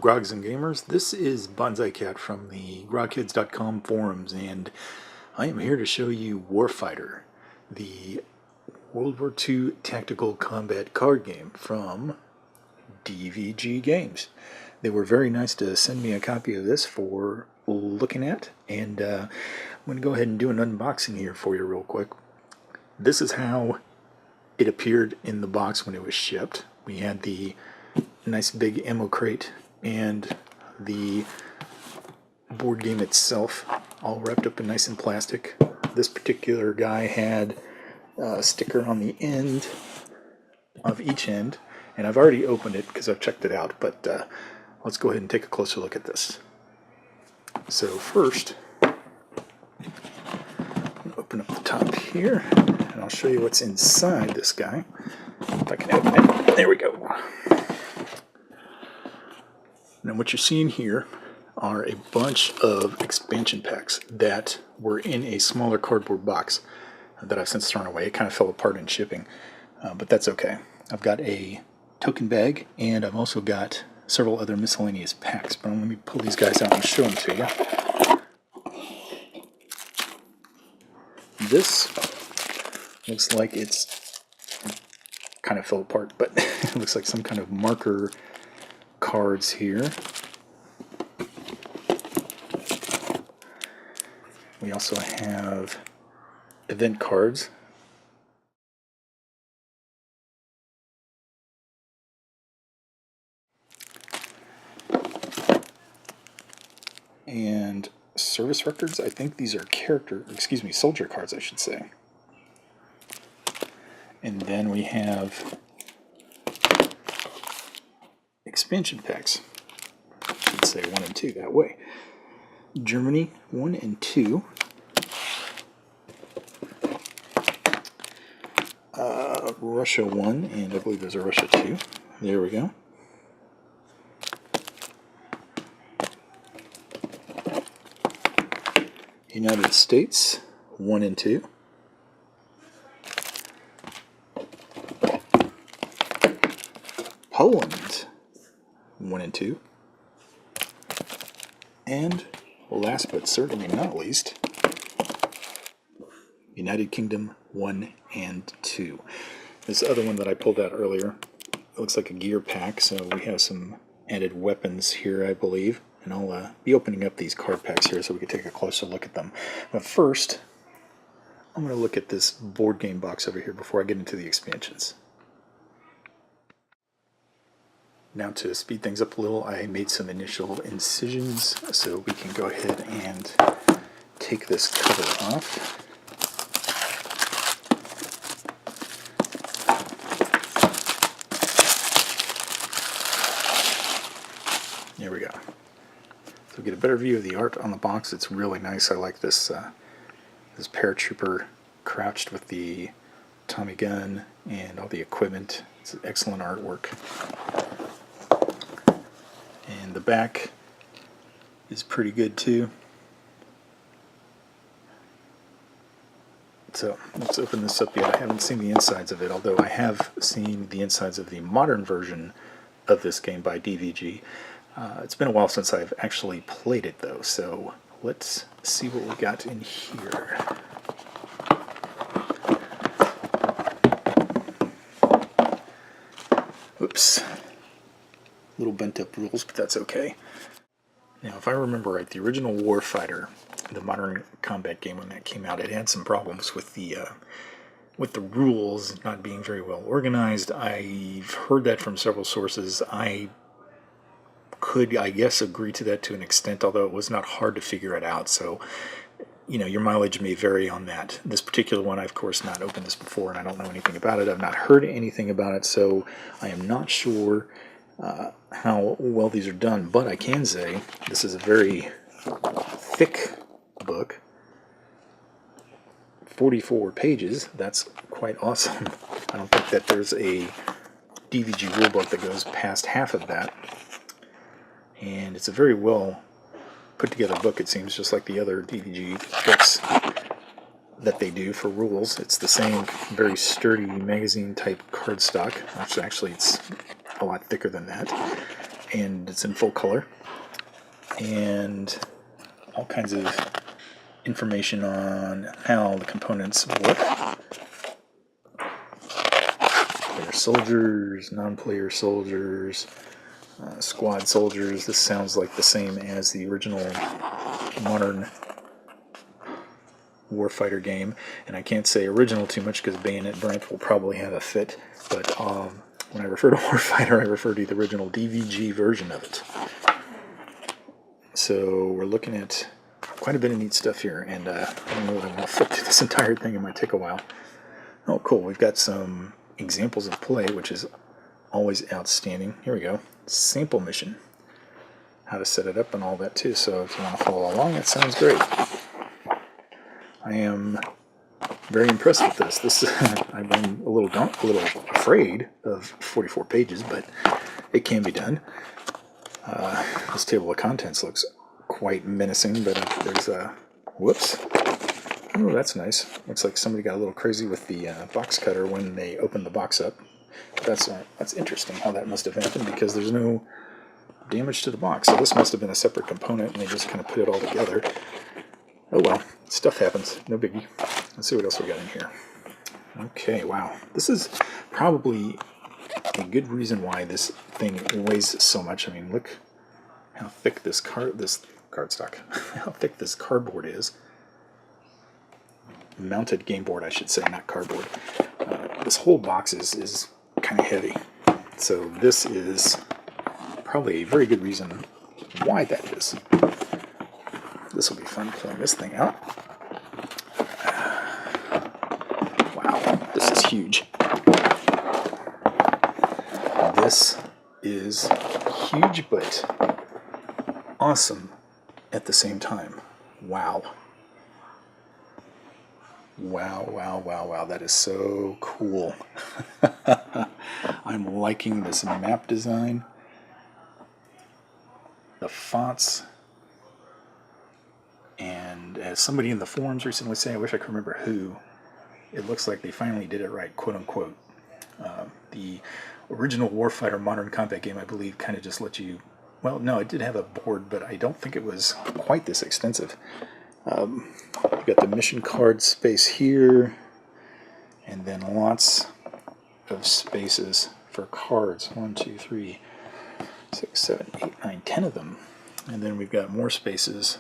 Verssen Gamers. This is Bonsai Cat from the GrogHeads.com forums, and I am here to show you Warfighter, the World War II tactical combat card game from DVG Games. They were very nice to send me a copy of this for looking at, and I'm going to go ahead and do an unboxing here for you real quick. This is how it appeared in the box when it was shipped. We had the nice big ammo crate and the board game itself all wrapped up in nice in plastic. This particular guy had a sticker on the end of each end, and I've already opened it because I've checked it out, but let's go ahead and take a closer look at this. So first, open up the top here, and I'll show you what's inside this guy. If I can open it. There we go. Now what you're seeing here are a bunch of expansion packs that were in a smaller cardboard box that I've since thrown away. It kind of fell apart in shipping, but that's okay. I've got a token bag, and I've also got several other miscellaneous packs, but let me pull these guys out and show them to you. This looks like it's kind of fell apart, but it looks like some kind of marker cards here. We also have event cards. And service records. I think these are soldier cards, I should say. And then we have expansion packs. Let's say 1 and 2 that way. Germany 1 and 2. Russia 1, and I believe there's a Russia 2. There we go. United States 1 and 2. Poland 1 and 2. And last but certainly not least, United Kingdom 1 and 2. This other one that I pulled out earlier, it looks like a gear pack, so we have some added weapons here, I believe. And I'll be opening up these card packs here so we can take a closer look at them. But first, I'm going to look at this board game box over here before I get into the expansions. Now, to speed things up a little, I made some initial incisions, so we can go ahead and take this cover off. There we go. So get a better view of the art on the box. It's really nice. I like this this paratrooper crouched with the Tommy gun and all the equipment. It's excellent artwork. And the back is pretty good too. So let's open this up yet. I haven't seen the insides of it, although I have seen the insides of the modern version of this game by DVG. It's been a while since I've actually played it though, so let's see what we got in here. Oops. A little bent up rules, but that's okay. Now, if I remember right, the original Warfighter, the modern combat game when that came out, it had some problems with the rules not being very well organized. I've heard that from several sources. I could, I guess, agree to that to an extent, although it was not hard to figure it out. So, you know, your mileage may vary on that. This particular one, I've of course not opened this before, and I don't know anything about it. I've not heard anything about it, so I am not sure how well these are done. But I can say this is a very thick book, 44 pages. That's quite awesome. I don't think that there's a DVG rulebook that goes past half of that. And it's a very well put together book, it seems, just like the other DVG books that they do for rules. It's the same very sturdy magazine type cardstock, which actually it's a lot thicker than that. and it's in full color, and all kinds of information on how the components work. There are soldiers, non-player soldiers, squad soldiers. This sounds like the same as the original modern Warfighter game, and I can't say original too much because Bayonet Brent will probably have a fit, but when I refer to Warfighter, I refer to the original DVG version of it. So we're looking at quite a bit of neat stuff here, and I don't know if I'm going to flip through this entire thing. It might take a while. Oh, cool. We've got some examples of play, which is always outstanding. Here we go. Sample mission. How to set it up and all that, too. So if you want to follow along, that sounds great. I am very impressed with this. I've been a little afraid of 44 pages, but it can be done. This table of contents looks quite menacing, but there's a whoops. Oh, that's nice. Looks like somebody got a little crazy with the box cutter when they opened the box up. That's interesting how that must have happened, because there's no damage to the box. So this must have been a separate component, and they just kind of put it all together. Oh well, stuff happens. No biggie. Let's see what else we got in here. Okay, wow. This is probably a good reason why this thing weighs so much. I mean, look how thick this cardstock, how thick this cardboard is. Mounted game board, I should say, not cardboard. This whole box is kind of heavy. So this is probably a very good reason why that is. This will be fun pulling this thing out. Wow, this is huge. This is huge, but awesome at the same time. Wow. Wow, wow, wow, wow. That is so cool. I'm liking this map design. The fonts. And as somebody in the forums recently said, I wish I could remember who, it looks like they finally did it right, quote unquote. The original Warfighter Modern Combat game, I believe, kind of just let you, well, no, it did have a board, but I don't think it was quite this extensive. We've got the mission card space here, and then lots of spaces for cards. 1, 2, 3, 6, 7, 8, 9, 10 of them. And then we've got more spaces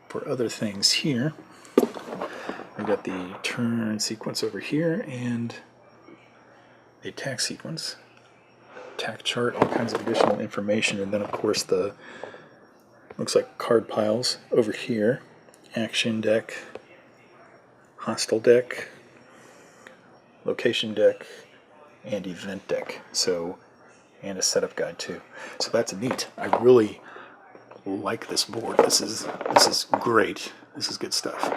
for other things here. We've got the turn sequence over here and the attack sequence, attack chart, all kinds of additional information, and then of course the looks like card piles over here, action deck, hostile deck, location deck, and event deck. So, and a setup guide too. So that's neat. I really like this board. This is great. This is good stuff.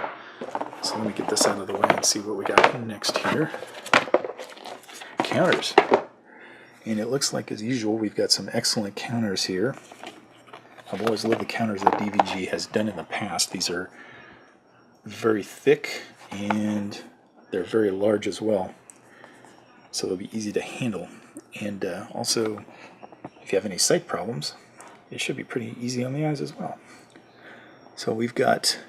So let me get this out of the way and see what we got next here. Counters. And it looks like, as usual, we've got some excellent counters here. I've always loved the counters that DVG has done in the past. These are very thick and they're very large as well. So they'll be easy to handle. And also, if you have any sight problems, it should be pretty easy on the eyes as well. So we've got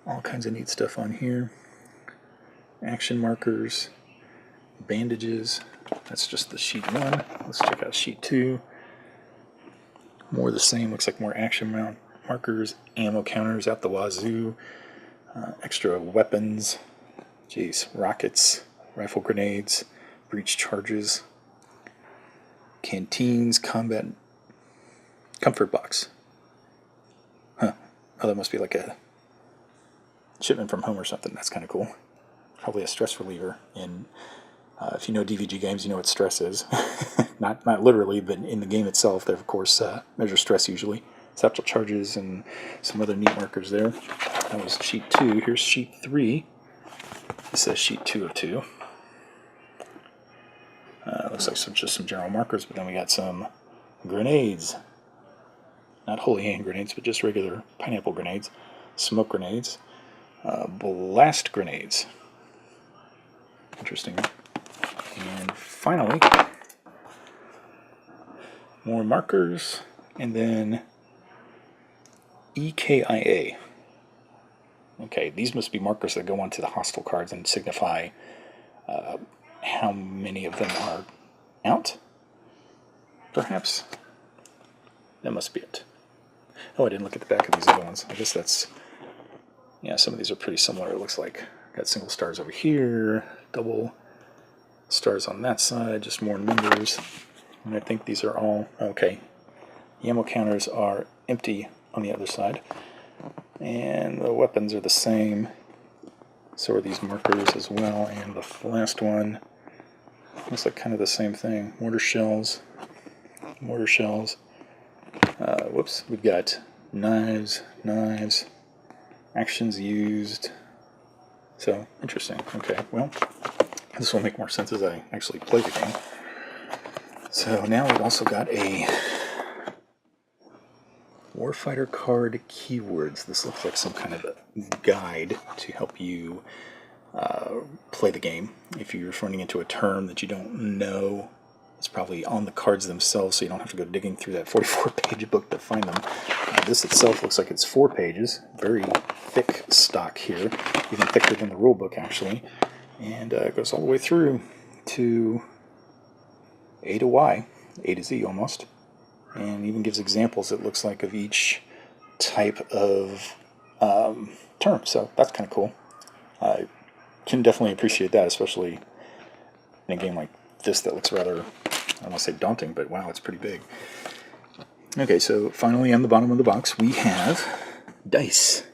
all kinds of neat stuff on here. Action markers, bandages. That's just the sheet 1. Let's check out sheet 2. More of the same. Looks like more action markers, ammo counters out the wazoo, extra weapons. Jeez, rockets, rifle grenades, breach charges, canteens, combat comfort box. Huh. Oh, that must be like a shipment from home or something. That's kind of cool. Probably a stress reliever. And if you know DVG games, you know what stress is. not literally, but in the game itself, they of course measure stress usually. Satchel charges and some other neat markers there. That was sheet 2. Here's sheet 3. This says sheet 2 of 2. Looks like just some general markers, but then we got some grenades. Not holy hand grenades, but just regular pineapple grenades. Smoke grenades. Blast grenades. Interesting. And finally, more markers, and then EKIA. Okay, these must be markers that go onto the hostile cards and signify how many of them are out, perhaps? That must be it. Oh, I didn't look at the back of these other ones. I guess that's... yeah, some of these are pretty similar, it looks like. Got single stars over here, double stars on that side, just more numbers. And I think these are all... okay. The ammo counters are empty on the other side. And the weapons are the same. So are these markers as well. And the last one looks like kind of the same thing. Mortar shells. Mortar shells. Whoops. We've got knives. Knives. Actions used. So, interesting. Okay, well, this will make more sense as I actually play the game. So now we've also got a Warfighter card keywords. This looks like some kind of a guide to help you play the game. If you're running into a term that you don't know, it's probably on the cards themselves, so you don't have to go digging through that 44-page book to find them. This itself looks like it's 4 pages. Very thick stock here, even thicker than the rule book, actually. And it goes all the way through to A to Y, A to Z almost. And even gives examples, it looks like, of each type of term. So that's kind of cool. I can definitely appreciate that, especially in a game like this that looks rather, I don't want to say daunting, but wow, it's pretty big. Okay, so finally on the bottom of the box we have dice.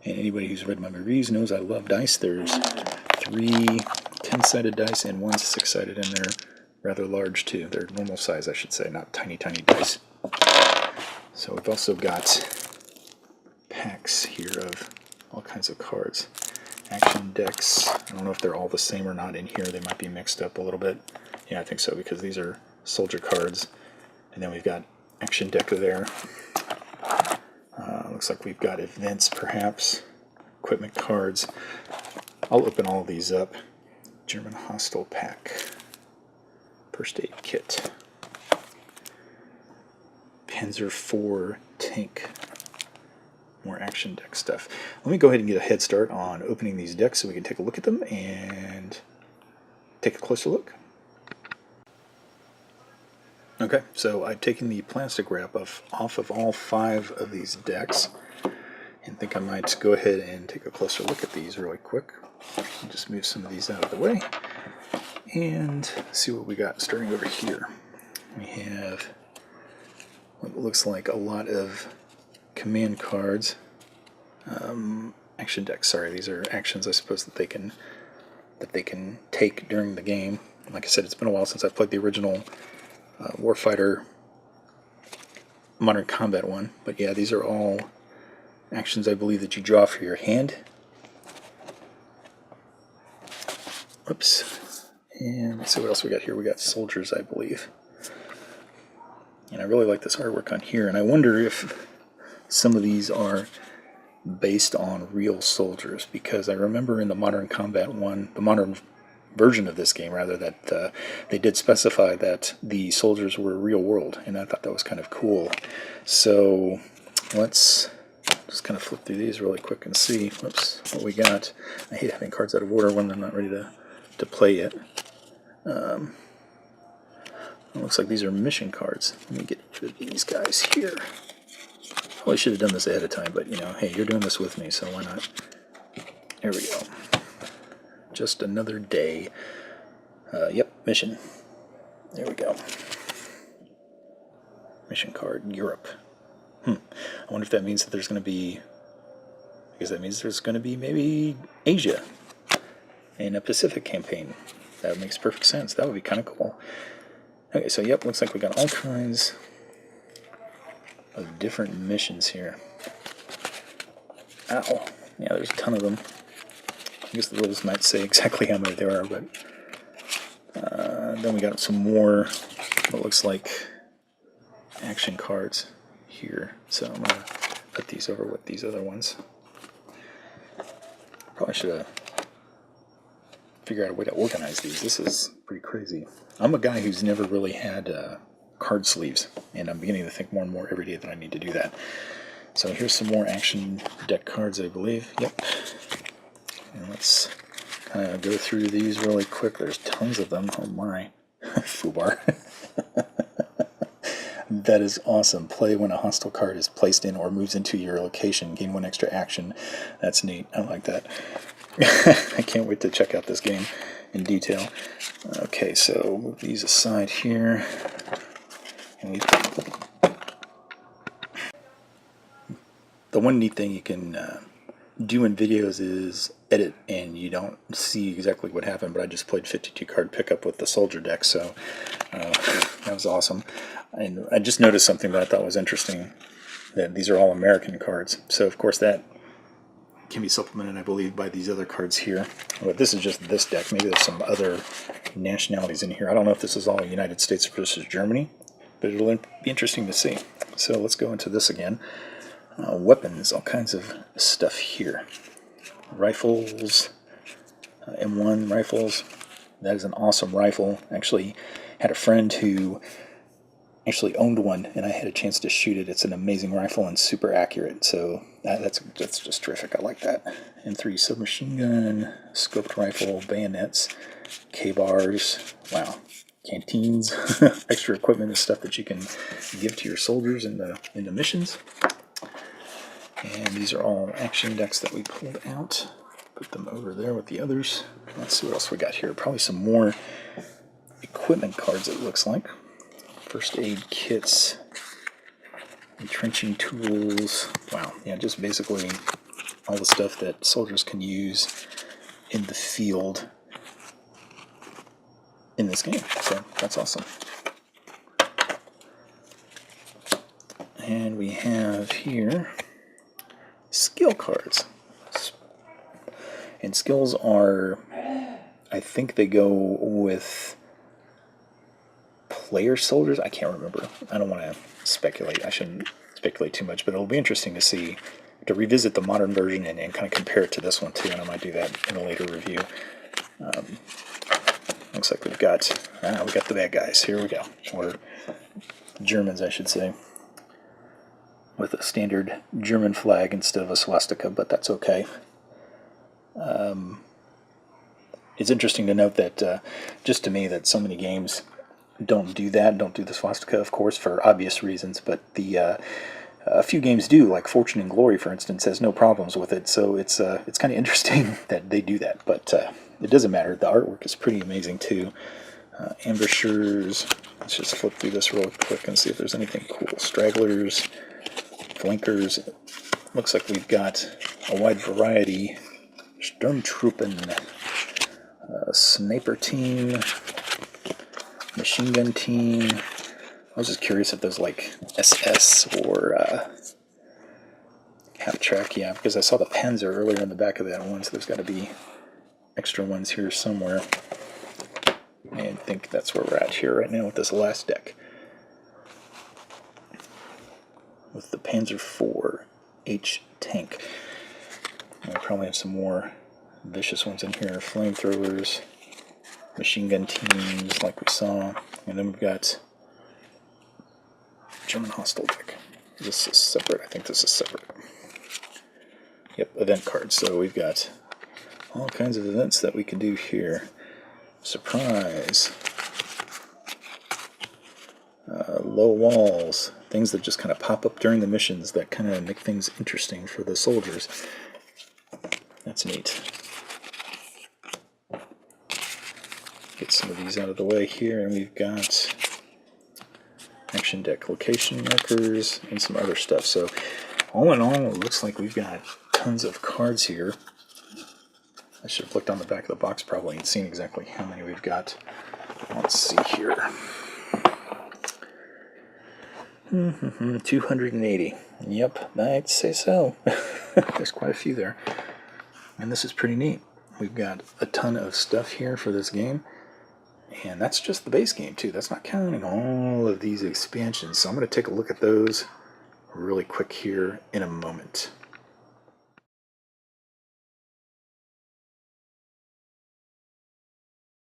And anybody who's read my reviews knows I love dice. There's 3 10-sided dice and 1 6-sided, and they're rather large too. They're normal size, I should say, not tiny, tiny dice. So we've also got packs here of all kinds of cards. Action decks. I don't know if they're all the same or not in here. They might be mixed up a little bit. Yeah, I think so, because these are soldier cards. And then we've got action deck there. Looks like we've got events, perhaps. Equipment cards. I'll open all of these up. German hostile pack. First aid kit. Panzer IV tank. More action deck stuff. Let me go ahead and get a head start on opening these decks so we can take a look at them and take a closer look. Okay, so I've taken the plastic wrap off of all 5 of these decks, and think I might go ahead and take a closer look at these really quick. I'll just move some of these out of the way and see what we got starting over here. We have what looks like a lot of command cards. Action decks, sorry, these are actions I suppose that they can take during the game. Like I said, it's been a while since I've played the original Warfighter Modern Combat one, but yeah, these are all actions I believe that you draw for your hand. Oops. And let's see what else we got here. We got soldiers, I believe. And I really like this artwork on here, and I wonder if some of these are based on real soldiers, because I remember in the Modern Combat one, the modern version of this game rather, that they did specify that the soldiers were real world, and I thought that was kind of cool. So let's just kind of flip through these really quick and see what we got. I hate having cards out of order when I'm not ready to play yet. It looks like these are mission cards. Let me get rid of these guys here. Probably should have done this ahead of time, but you know, hey, you're doing this with me, so why not? There we go. Just another day. Yep, mission. There we go. Mission card, Europe. I wonder if that means that there's going to be... because that means there's going to be maybe Asia and a Pacific campaign. That makes perfect sense. That would be kind of cool. Okay, so yep, looks like we got all kinds of different missions here. Ow. Yeah, there's a ton of them. I guess the rules might say exactly how many there are, but then we got some more what looks like action cards here. So I'm going to put these over with these other ones. Probably should have figured out a way to organize these. This is pretty crazy. I'm a guy who's never really had card sleeves, and I'm beginning to think more and more every day that I need to do that. So here's some more action deck cards, I believe. Yep. And let's kind of go through these really quick. There's tons of them. Oh my. Foobar. That is awesome. Play when a hostile card is placed in or moves into your location. Gain 1 extra action. That's neat. I like that. I can't wait to check out this game in detail. Okay, so move these aside here. And the one neat thing you can do in videos is edit, and you don't see exactly what happened, but I just played 52 card pickup with the soldier deck, so that was awesome. And I just noticed something that I thought was interesting, that these are all American cards, so of course that can be supplemented, I believe, by these other cards here. But this is just this deck. Maybe there's some other nationalities in here. I don't know if this is all United States versus Germany, but it'll be interesting to see. So let's go into this again. Weapons, all kinds of stuff here. Rifles, M1 rifles. That is an awesome rifle. Actually had a friend who actually owned one, and I had a chance to shoot it. It's an amazing rifle and super accurate, so that's just terrific. I like that. M3 submachine gun, scoped rifle, bayonets, K-bars, wow, canteens, extra equipment and stuff that you can give to your soldiers in the missions. And these are all action decks that we pulled out. Put them over there with the others. Let's see what else we got here. Probably some more equipment cards, it looks like. First aid kits, entrenching tools. Wow, yeah, just basically all the stuff that soldiers can use in the field in this game. So that's awesome. And we have here skill cards. And skills are, I think they go with player soldiers. I can't remember. I don't want to speculate. I shouldn't speculate too much, but it'll be interesting to see, to revisit the modern version and kind of compare it to this one too, and I might do that in a later review. Looks like we got the bad guys. Here we go. Or Germans, I should say, with a standard German flag instead of a swastika, but that's okay. It's interesting to note that, just to me, that so many games don't do that, don't do the swastika, of course, for obvious reasons, but a few games do, like Fortune and Glory, for instance, has no problems with it, so it's kind of interesting that they do that, but it doesn't matter. The artwork is pretty amazing, too. Ambushers, let's just flip through this real quick and see if there's anything cool. Stragglers, flankers, looks like we've got a wide variety. Sturmtruppen, sniper team, machine gun team. I was just curious if there's like SS or half track, yeah, because I saw the Panzer earlier in the back of that one, so there's got to be extra ones here somewhere. And I think that's where we're at here right now with this last deck. With the Panzer IV tank. I probably have some more vicious ones in here. Flamethrowers, machine gun teams like we saw. And then we've got German hostile deck. This is separate. I think this is separate. Yep, event cards. So we've got all kinds of events that we can do here. Surprise. Low walls. Things that just kind of pop up during the missions that kind of make things interesting for the soldiers. That's neat. Get some of these out of the way here, and we've got action deck location markers and some other stuff. So all in all, it looks like we've got tons of cards here. I should have looked on the back of the box probably and seen exactly how many we've got. Let's see here. 280. Yep, I'd say so. There's quite a few there. And this is pretty neat. We've got a ton of stuff here for this game. And that's just the base game, too. That's not counting all of these expansions. So I'm going to take a look at those really quick here in a moment.